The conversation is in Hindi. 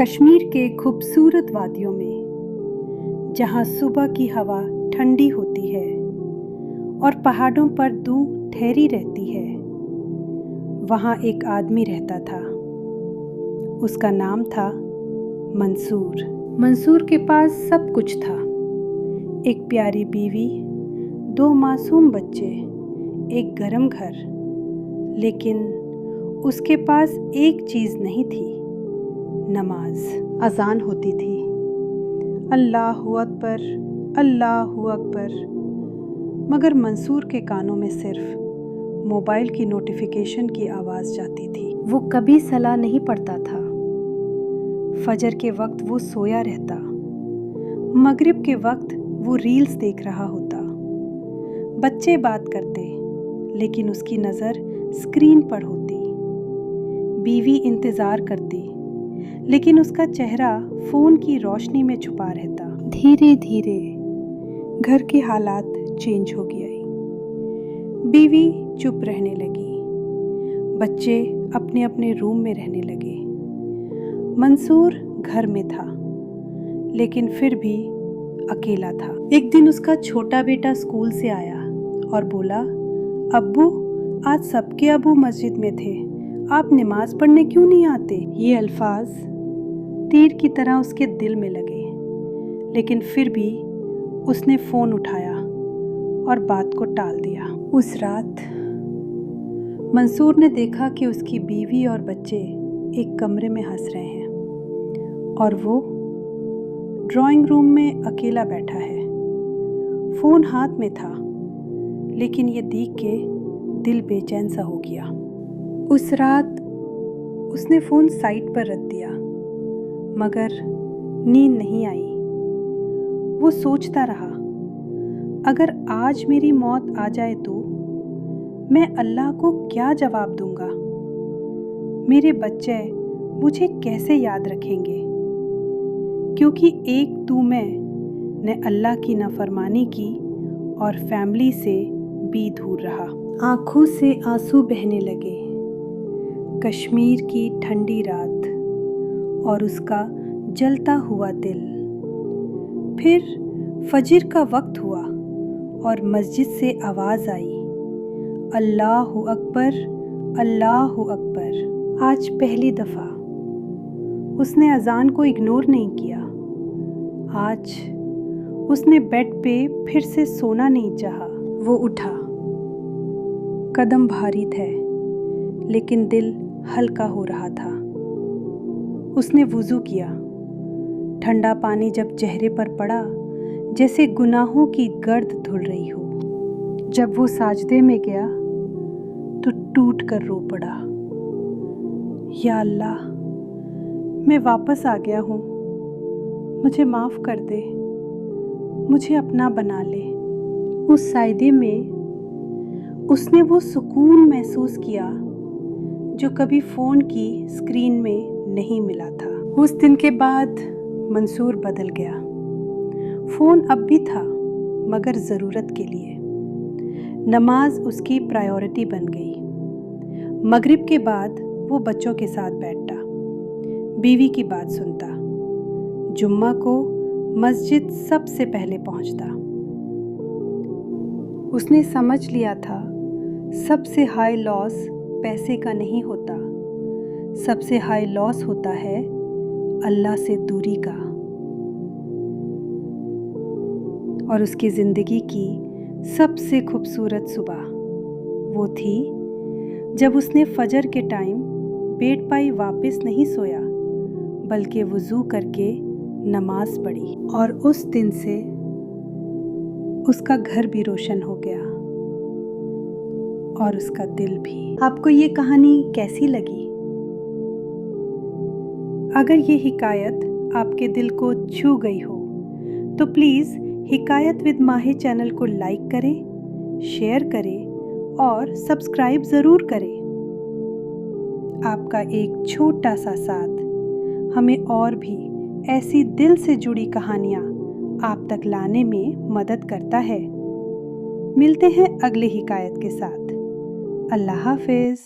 कश्मीर के खूबसूरत वादियों में, जहाँ सुबह की हवा ठंडी होती है और पहाड़ों पर धूप ठहरी रहती है, वहाँ एक आदमी रहता था। उसका नाम था मंसूर। मंसूर के पास सब कुछ था, एक प्यारी बीवी, 2 मासूम बच्चे, एक गर्म घर, लेकिन उसके पास एक चीज़ नहीं थी, नमाज। अजान होती थी, अल्लाहु अकबर, अल्लाहु अकबर, मगर मंसूर के कानों में सिर्फ मोबाइल की नोटिफिकेशन की आवाज़ जाती थी। वो कभी सलाह नहीं पढ़ता था। फजर के वक्त वो सोया रहता, मगरिब के वक्त वो रील्स देख रहा होता। बच्चे बात करते, लेकिन उसकी नज़र स्क्रीन पर होती। बीवी इंतज़ार करती, लेकिन उसका चेहरा फ़ोन की रोशनी में छुपा रहता। धीरे धीरे घर के हालात चेंज हो गए। बीवी चुप रहने लगी, बच्चे अपने अपने रूम में रहने लगे। मंसूर घर में था, लेकिन फिर भी अकेला था। एक दिन उसका छोटा बेटा स्कूल से आया और बोला, अब्बू, आज सबके अब्बू मस्जिद में थे, आप नमाज पढ़ने क्यों नहीं आते? ये अल्फाज तीर की तरह उसके दिल में लगे, लेकिन फिर भी उसने फ़ोन उठाया और बात को टाल दिया। उस रात मंसूर ने देखा कि उसकी बीवी और बच्चे एक कमरे में हंस रहे हैं और वो ड्राइंग रूम में अकेला बैठा है। फ़ोन हाथ में था, लेकिन ये देख के दिल बेचैन सा हो गया। उस रात उसने फ़ोन साइड पर रख दिया, मगर नींद नहीं आई। वो सोचता रहा, अगर आज मेरी मौत आ जाए तो मैं अल्लाह को क्या जवाब दूंगा? मेरे बच्चे मुझे कैसे याद रखेंगे? क्योंकि एक तू ने अल्लाह की नाफरमानी की और फैमिली से भी दूर रहा। आँखों से आंसू बहने लगे। कश्मीर की ठंडी रात और उसका जलता हुआ दिल। फिर फजर का वक्त हुआ और मस्जिद से आवाज़ आई, अल्लाहु अकबर, अल्लाहु अकबर। आज पहली दफ़ा उसने अजान को इग्नोर नहीं किया। आज उसने बेड पे फिर से सोना नहीं चाहा। वो उठा, कदम भारी थे, लेकिन दिल हल्का हो रहा था। उसने वुज़ू किया। ठंडा पानी जब चेहरे पर पड़ा, जैसे गुनाहों की गर्द धुल रही हो। जब वो साजदे में गया तो टूट कर रो पड़ा, या अल्लाह, मैं वापस आ गया हूँ, मुझे माफ़ कर दे, मुझे अपना बना ले। उस साजदे में उसने वो सुकून महसूस किया जो कभी फ़ोन की स्क्रीन में नहीं मिला था। उस दिन के बाद मंसूर बदल गया। फ़ोन अब भी था, मगर ज़रूरत के लिए। नमाज उसकी प्रायोरिटी बन गई। मगरिब के बाद वो बच्चों के साथ बैठता, बीवी की बात सुनता, जुम्मा को मस्जिद सबसे पहले पहुंचता। उसने समझ लिया था, सबसे हाई लॉस पैसे का नहीं होता, सबसे हाई लॉस होता है अल्लाह से दूरी का। और उसकी ज़िंदगी की सबसे खूबसूरत सुबह वो थी जब उसने फजर के टाइम बेड पाई वापस नहीं सोया, बल्कि वुज़ू करके नमाज पढ़ी। और उस दिन से उसका घर भी रोशन हो गया और उसका दिल भी। आपको ये कहानी कैसी लगी? अगर ये हिकायत आपके दिल को छू गई हो तो please Hikayat with Mahi channel को लाइक करें, शेयर करें और सब्सक्राइब ज़रूर करें। आपका एक छोटा सा साथ हमें और भी ऐसी दिल से जुड़ी कहानियाँ आप तक लाने में मदद करता है। मिलते हैं अगली हिकायत के साथ। अल्लाह हाफ़िज़।